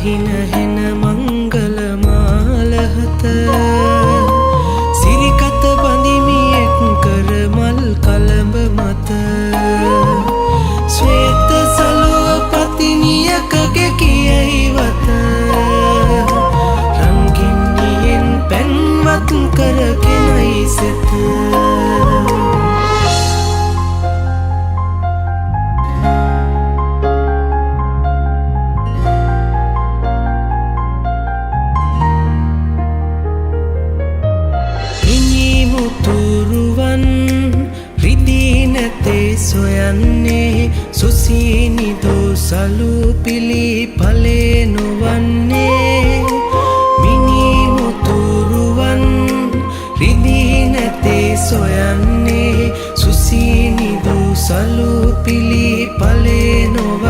සිහින හෙන මංගල මාලහත සිරිකත බඳිමියෙක් කර මල් කලඹ මත ශ්වේත සලුව පතිනියකගේ කියයිවත රංගින්නියෙන් පැන්වත් කරගෙනයි සෙත තුරුවන් රිදී නැතේ සොයන්නේ සුසීනිදු සලු පිලි පලේ නොවන්නේ මිනිමුතුරුවන් රිදී නැතේ සොයන්නේ සුසීනිදු සලු පිලි පලේ නොවන්නේ